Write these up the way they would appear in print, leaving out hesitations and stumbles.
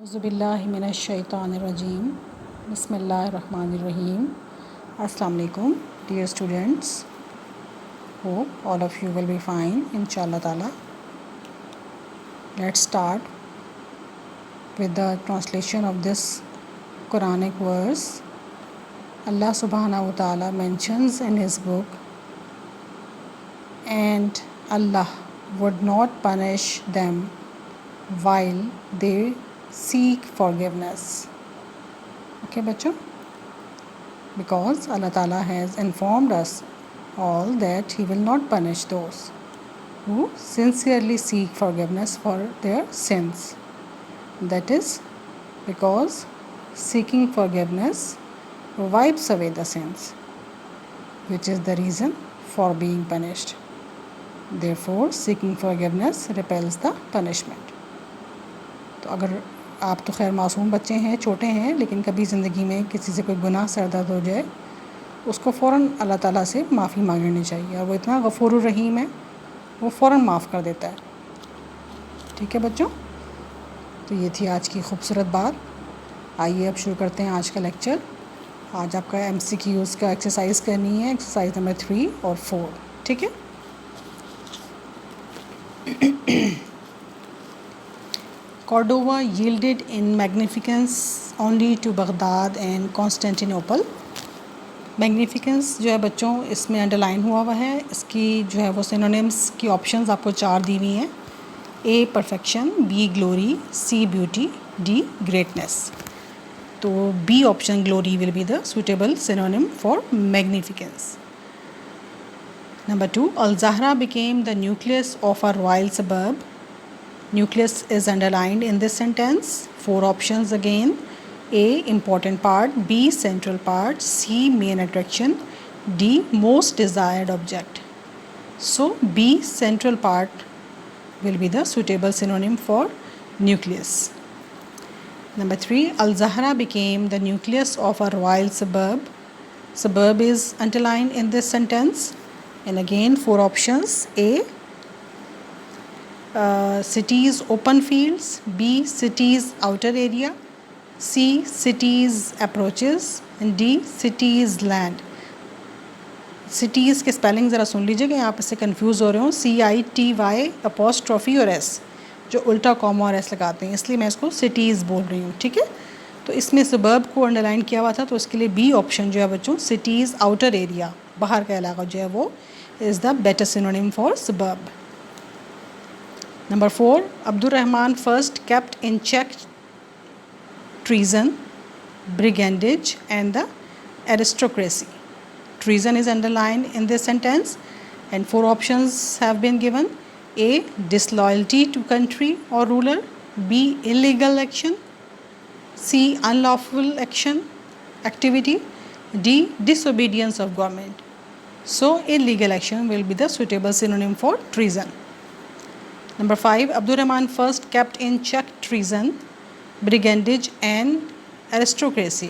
اعوذ باللہ من الشیطان الرجیم بسم اللہ الرحمن الرحیم. السلام علیکم dear students. Hope all of you will be fine inshallah ta'ala. Let's start with the translation of this Quranic verse. Allah subhanahu wa ta'ala mentions in his book, and Allah would not punish them while they seek forgiveness. Okay bachcho, because Allah Ta'ala has informed us all that he will not punish those who sincerely seek forgiveness for their sins. That is because seeking forgiveness wipes away the sins, which is the reason for being punished. Therefore seeking forgiveness repels the punishment. تو اگر آپ تو خیر معصوم بچے ہیں، چھوٹے ہیں، لیکن کبھی زندگی میں کسی سے کوئی گناہ سردرد ہو جائے، اس کو فوراً اللہ تعالیٰ سے معافی مانگ لینی چاہیے، اور وہ اتنا غفور الرحیم ہے، وہ فوراً معاف کر دیتا ہے. ٹھیک ہے بچوں، تو یہ تھی آج کی خوبصورت بات. آئیے اب شروع کرتے ہیں آج کا لیکچر. آج آپ کا MCQs کا ایکسرسائز کرنی ہے، ایکسرسائز نمبر 3 اور 4. ٹھیک ہے. Cordova yielded in magnificence only to Baghdad and Constantinople. میگنیفیکنس جو ہے بچوں اس میں انڈر لائن ہوا ہوا ہے. اس کی جو ہے وہ سینونیمس کی آپشنز آپ کو 4 دی ہوئی ہیں. A perfection, B glory, C beauty, D greatness. تو B option glory will be the suitable synonym for magnificence. Number 2, Al-Zahra became the nucleus of a royal suburb. Nucleus is underlined in this sentence. 4 options again. A important part, B central part, C main attraction, D most desired object. So B central part will be the suitable synonym for nucleus. Number 3, Al-Zahra became the nucleus of a royal suburb. Suburb is underlined in this sentence. And again 4 options. A cities open fields, B cities outer area, C cities approaches, and D cities land. cities کے spelling ذرا سن لیجیے کہ آپ اس سے confuse ہو رہے ہوں. CITY apostrophe اور S جو الٹا کاما اور S لگاتے ہیں، اس لیے میں اس کو cities بول رہی ہوں. ٹھیک ہے. تو اس میں suburb کو انڈر لائن کیا ہوا تھا، تو اس کے لیے B آپشن جو ہے بچوں cities outer area، باہر کا علاقہ جو ہے وہ is the better synonym for suburb. Number 4, Abdurrahman first kept in check treason, brigandage, and the aristocracy. Treason is underlined in this sentence, and 4 options have been given. A disloyalty to country or ruler, B illegal action, C unlawful activity, D disobedience of government. So illegal action will be the suitable synonym for treason. Number 5, Abdurrahman first kept in check treason, brigandage, and aristocracy.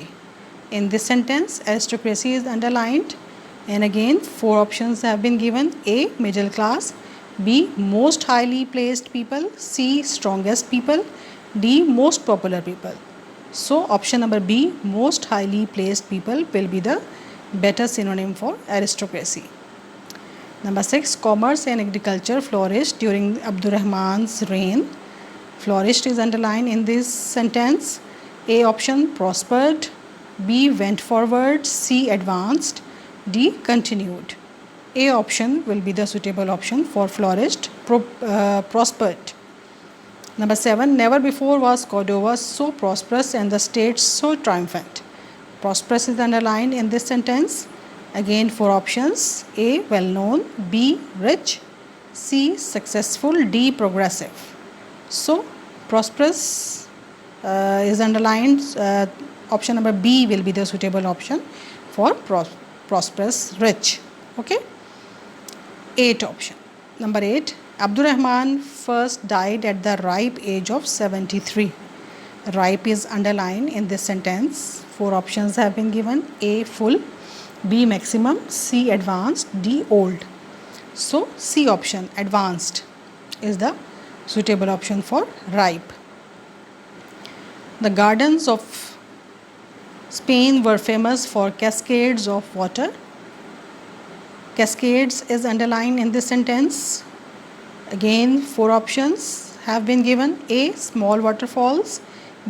In this sentence, aristocracy is underlined, and again 4 options have been given. A middle class, B most highly placed people, C strongest people, D most popular people. So option number B, most highly placed people, will be the better synonym for aristocracy. Number 6, commerce and agriculture flourished during Abdurrahman's reign. Flourished is underlined in this sentence. A option prospered, B went forward, C advanced, D continued. A option will be the suitable option for flourished, prospered. Number 7, never before was Cordova so prosperous and the state so triumphant. Prosperous is underlined in this sentence. Again 4 options. A well known, B rich, C successful, D progressive. So prosperous is underlined. Option number B will be the suitable option for prosperous, rich. Okay. 8 option. Number 8, Abdurrahman first died at the ripe age of 73. Ripe is underlined in this sentence. 4 options have been given. A full, B maximum, C advanced, D old. So C option advanced is the suitable option for ripe. The gardens of Spain were famous for cascades of water. Cascades is underlined in this sentence. Again, 4 options have been given. A. Small waterfalls.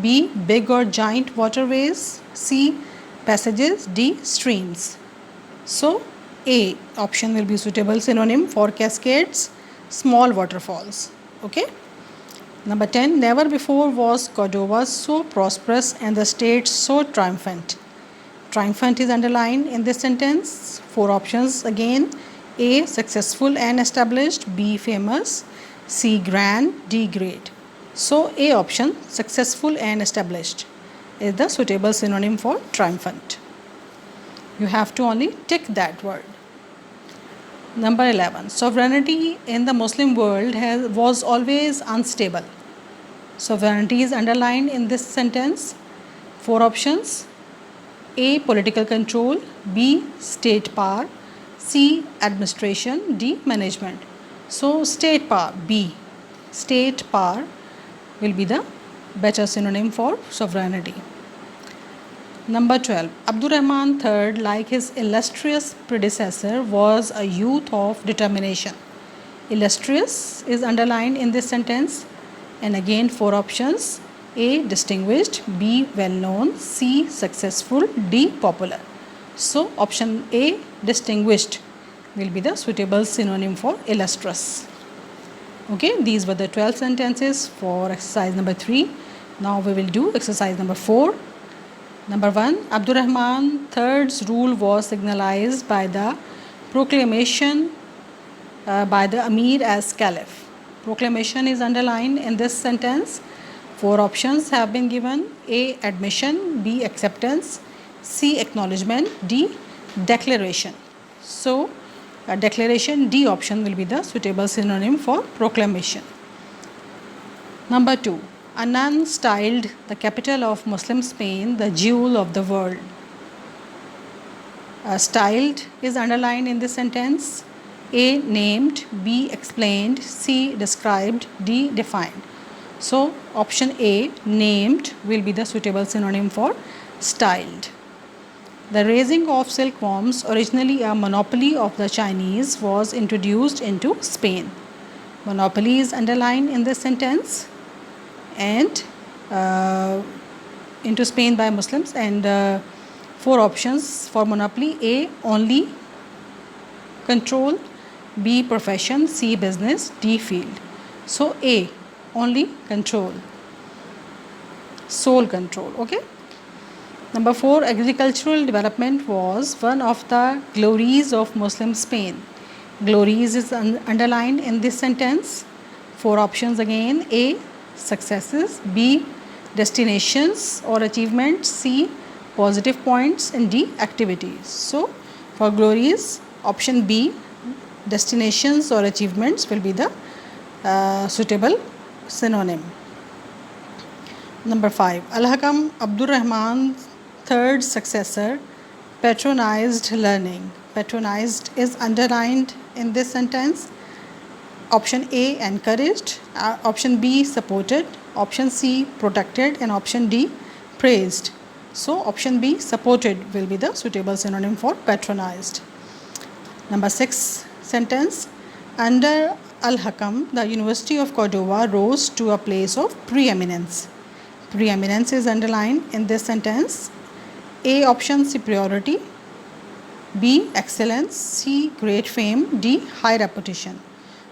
B. Big or giant waterways. C. Passages. D. Streams. So, A option will be suitable synonym for cascades, small waterfalls. Okay. Number 10. Never before was Cordova so prosperous and the state so triumphant. Triumphant is underlined in this sentence. 4 options again. A. Successful and established. B. Famous. C. Grand. D. Great. So, A option, successful and established, is the suitable synonym for triumphant. You have to only tick that word. Number 11. Sovereignty in the Muslim world was always unstable. Sovereignty is underlined in this sentence. 4 options. A. Political control. B. State power. C. Administration. D. Management. So, state power, B. State power will be the better synonym for sovereignty. Number 12. Abdurrahman III, like his illustrious predecessor, was a youth of determination. Illustrious is underlined in this sentence. And again, 4 options. A. Distinguished. B. Well known. C. Successful. D. Popular. So, option A, distinguished, will be the suitable synonym for illustrious. Okay, these were the 12 sentences for exercise number 3. Now we will do exercise number 4. Number 1. Abdurrahman III's rule was signalized by the proclamation by the Amir as Caliph. Proclamation is underlined in this sentence. 4 options have been given. A. Admission. B. Acceptance. C. Acknowledgement. D. Declaration. So, declaration, D option will be the suitable synonym for proclamation. Number 2. A nun styled the capital of Muslim Spain the jewel of the world. Styled is underlined in this sentence. A. Named. B. Explained. C. Described. D. Defined. So, option A, named, will be the suitable synonym for styled. The raising of silkworms, originally a monopoly of the Chinese, was introduced into Spain. Monopoly is underlined in this sentence, and into Spain by Muslims. And 4 options for monopoly. A. Only control. B. Profession. C. Business. D. Field. So, A. Only control. Sole control. Okay. Number 4. Agricultural development was one of the glories of Muslim Spain. Glories is underlined in this sentence. 4 options again. A. Successes. B. Destinations or achievements. C. Positive points. And D. Activities. So, for glories, option B, destinations or achievements, will be the suitable synonym. Number 5. Al-Hakam Abdurrahman III's successor patronized learning. Patronized is underlined in this sentence. Option A, encouraged. Option B, supported. Option C, protected. And option D, praised. So, option B, supported, will be the suitable synonym for patronized. Number 6 sentence. Under Al-Hakam, the University of Cordova rose to a place of preeminence. Preeminence is underlined in this sentence. A option, superiority. B, excellence. C, great fame. D, high reputation.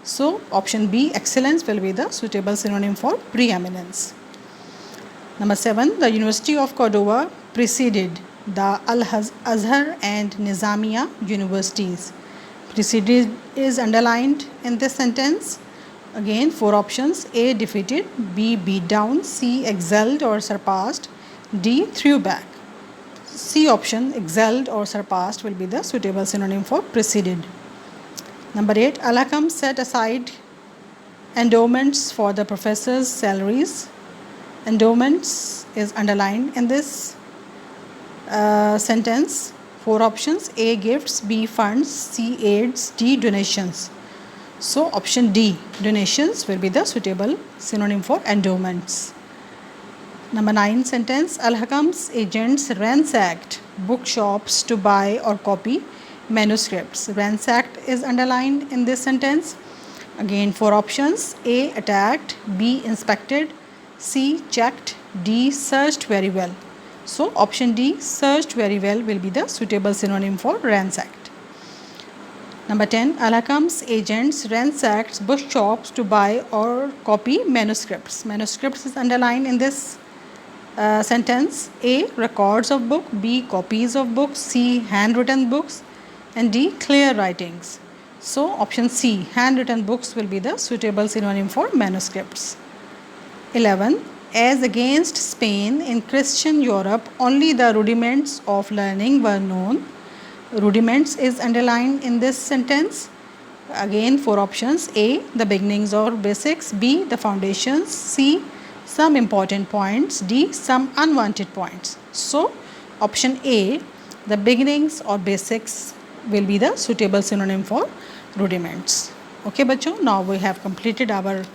So, option B, excellence, will be the suitable synonym for preeminence. Number 7, the University of Cordova preceded the Al-Azhar and Nizamiya universities. Preceded is underlined in this sentence. Again, 4 options. A, defeated. B, beat down. C, excelled or surpassed. D, threw back. C option, excelled or surpassed, will be the suitable synonym for preceded. Number 8, Al-Hakam set aside endowments for the professors' salaries. Endowments is underlined in this sentence. 4 options. A, gifts. B, funds. C, aids. D, donations. So, option D, donations, will be the suitable synonym for endowments. Number 9 sentence, Al-Hakam's agents ransacked bookshops to buy or copy manuscripts. Ransacked is underlined in this sentence. Again, 4 options: A, attacked; B, inspected; C, checked; D, searched very well. So option D, searched very well, will be the suitable synonym for ransacked. Number 10, Al-Hakam's agents ransacked bookshops to buy or copy manuscripts. Manuscripts is underlined in this sentence. A, records of book; B, copies of books; C, handwritten books; and D, clear writings. So option C, handwritten books, will be the suitable synonym for manuscripts. 11, as against Spain, in Christian Europe only the rudiments of learning were known. Rudiments is underlined in this sentence. Again, 4 options: A, the beginnings or basics; B, the foundations; C, some important points; D, some unwanted points. So option A, the beginnings or basics, will be the suitable synonym for rudiments. Okay bachcho, now we have completed our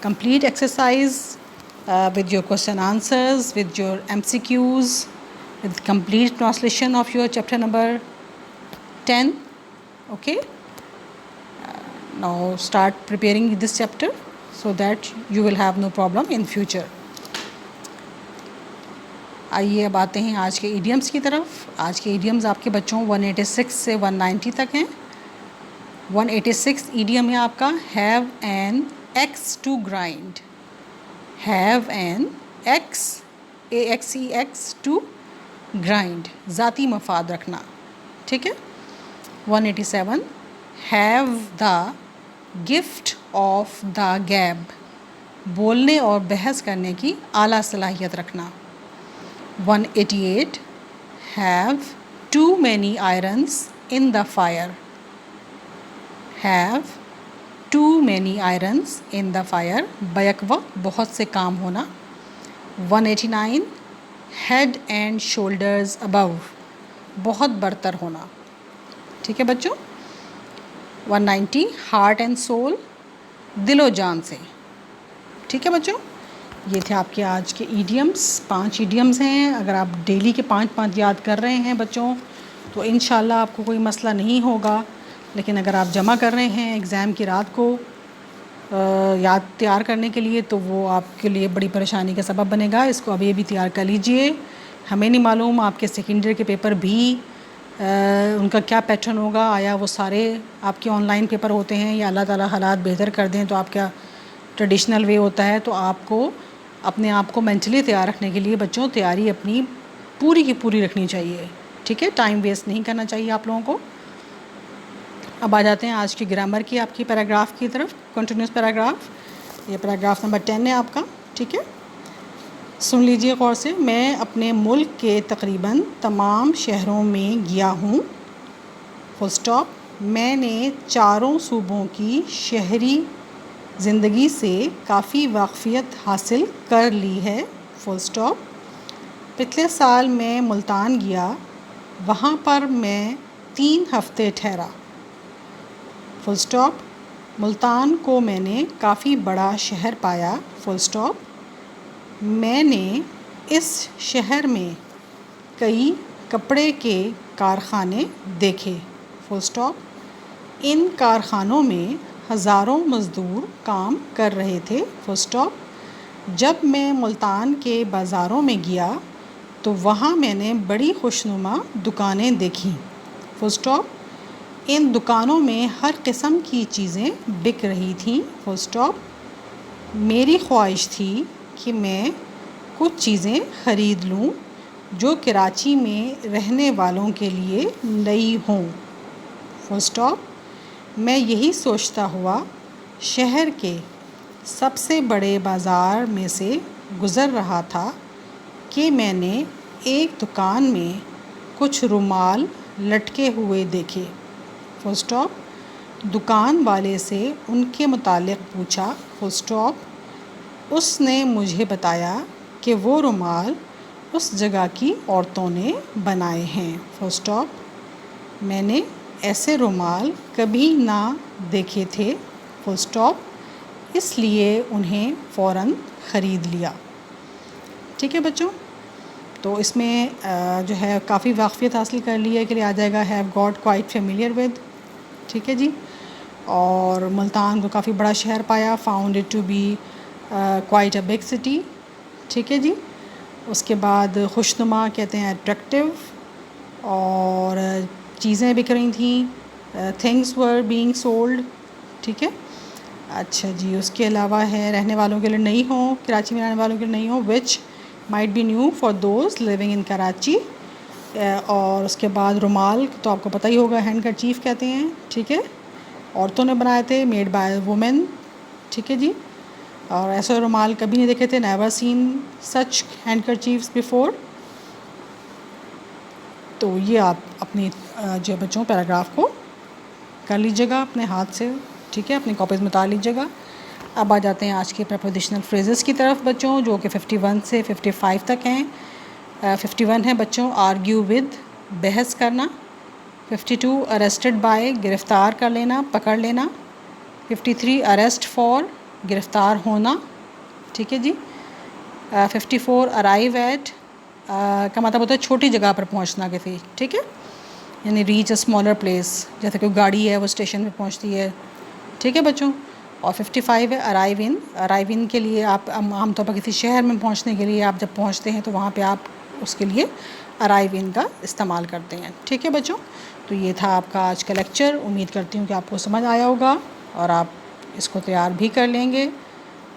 complete exercise with your question answers, with your MCQs, with complete translation of your chapter number 10. Okay, now start preparing this chapter so that you will have no problem in future. आइए अब आते हैं आज के idioms की तरफ. आज के idioms आपके बच्चों 186 से 190 तक हैं. 186 idiom है आपका have an axe to grind. Have an axe, AXEX, to grind, ذاتی مفاد रखना. ठीक है. 187, have the gift of the gab, बोलने और बहस करने की आला सलाहियत रखना. 188, have too many irons in the fire. Have too many irons in the fire, back वक्त बहुत से काम होना. 189, head and shoulders above, बहुत बरतर होना. ठीक है बच्चों. 190, हार्ट एंड सोल, दिलो जान से. ठीक है बच्चों, ये थे आपके आज के ईडियम्स. 5 ईडियम्स हैं. अगर आप डेली के 5 याद कर रहे हैं बच्चों तो इंशाल्लाह आपको कोई मसला नहीं होगा. लेकिन अगर आप जमा कर रहे हैं एग्ज़ाम की रात को याद तैयार करने के लिए तो वो आपके लिए बड़ी परेशानी का सबब बनेगा. इसको अभी अभी तैयार कर लीजिए. हमें नहीं मालूम आपके सेकेंड ईयर के पेपर भी उनका क्या पैटर्न होगा. आया वो सारे आपके ऑनलाइन पेपर होते हैं या अल्लाह ताला हालात बेहतर कर दें तो आपका ट्रेडिशनल वे होता है. तो आपको अपने आप को मेंटली तैयार रखने के लिए बच्चों तैयारी अपनी पूरी की पूरी रखनी चाहिए. ठीक है, टाइम वेस्ट नहीं करना चाहिए आप लोगों को. अब आ जाते हैं आज की ग्रामर की आपकी पैराग्राफ की तरफ. कंटिन्यूस पैराग्राफ, ये पैराग्राफ नंबर 10 है आपका. ठीक है, सुन लीजिए गौर से. मैं अपने मुल्क के तकरीबन तमाम शहरों में गया हूँ. Full stop. मैंने चारों सूबों की शहरी ज़िंदगी से काफ़ी वाक़फ़ियत हासिल कर ली है. Full stop. पिछले साल मैं मुल्तान गया, वहाँ पर मैं 3 हफ़्ते ठहरा. Full stop. मुल्तान को मैंने काफ़ी बड़ा शहर पाया. Full stop. मैंने इस शहर में कई कपड़े के कारखाने देखे. Full stop. इन कारखानों में हज़ारों मज़दूर काम कर रहे थे. Full stop. जब मैं मुल्तान के बाज़ारों में गया तो वहाँ मैंने बड़ी खुशनुमा दुकानें देखीं. Full stop. इन दुकानों में हर किस्म की चीज़ें बिक रही थीं. Full stop. मेरी ख्वाहिश थी कि मैं कुछ चीज़ें ख़रीद लूँ जो कराची में रहने वालों के लिए नई हों. Full stop. मैं यही सोचता हुआ शहर के सबसे बड़े बाज़ार में से गुज़र रहा था कि मैंने एक दुकान में कुछ रुमाल लटके हुए देखे. Full stop. दुकान वाले से उनके मुतालिक पूछा. Full stop. उसने मुझे बताया कि वो रुमाल उस जगह की औरतों ने बनाए हैं. Full stop. मैंने ऐसे रुमाल कभी ना देखे थे. Full stop. इसलिए उन्हें फ़ौरन ख़रीद लिया. ٹھیک ہے بچوں، تو اس میں جو ہے کافی واقفیت حاصل کر لی ہے کہ آ جائے گا have got quite familiar with, ٹھیک ہے جی. اور ملتان کو کافی بڑا شہر پایا، found it to be quite a big city, ٹھیک ہے جی. اس کے بعد خوشنما کہتے ہیں اٹریکٹیو، اور چیزیں بک رہی تھیں، تھنگس ور بینگ سولڈ، ٹھیک ہے. اچھا جی، اس کے علاوہ ہے رہنے والوں کے لیے نئی ہوں، کراچی میں رہنے والوں کے لیے نئی ہوں، which might be new for those living in Karachi. اور اس کے بعد رومال تو آپ کو پتہ ہی ہوگا ہینڈ کرچیف کہتے ہیں، ٹھیک ہے، عورتوں نے بنائے تھے، میڈ بائی وومن، ٹھیک ہے جی. اور ایسے رومال کبھی نہیں دیکھے تھے، نیور سین سچ ہینڈ کرچیفس بیفور. تو یہ آپ اپنی جو بچوں پیراگراف کو کر لیجیے گا اپنے ہاتھ سے، ٹھیک ہے، اپنی کاپیز میں اتار لیجیے گا. اب آ جاتے ہیں آج کے پریپوزیشنل فریزز کی طرف بچوں، جو کہ 51 سے 55 تک ہیں. 51 ہے بچوں آرگیو ود، بحث کرنا. 52 اریسٹڈ بائی، گرفتار کر لینا، پکڑ لینا. 53 اریسٹ فار، گرفتار ہونا، ٹھیک ہے جی. 54 ارائیو ایٹ کا مطلب ہوتا ہے چھوٹی جگہ پر پہنچنا کسی، ٹھیک ہے، یعنی ریچ اے اسمالر پلیس، جیسے کوئی گاڑی ہے وہ اسٹیشن پہ پہنچتی ہے، ٹھیک ہے بچوں. اور 55 ہے ارائیو ان. ارائیو ان کے لیے آپ عام طور پر کسی شہر میں پہنچنے کے لیے آپ جب پہنچتے ہیں تو وہاں پہ آپ اس کے لیے ارائیو ان کا استعمال کرتے ہیں، ٹھیک ہے بچوں. تو یہ تھا آپ کا آج کا لیکچر، امید کرتی ہوں کہ آپ کو سمجھ آیا ہوگا اور آپ اس کو تیار بھی کر لیں گے.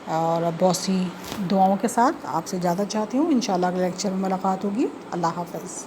اور بہت سی دعاؤں کے ساتھ آپ سے اجازت چاہتی ہوں، انشاءاللہ اگلے لیکچر میں ملاقات ہوگی. اللہ حافظ.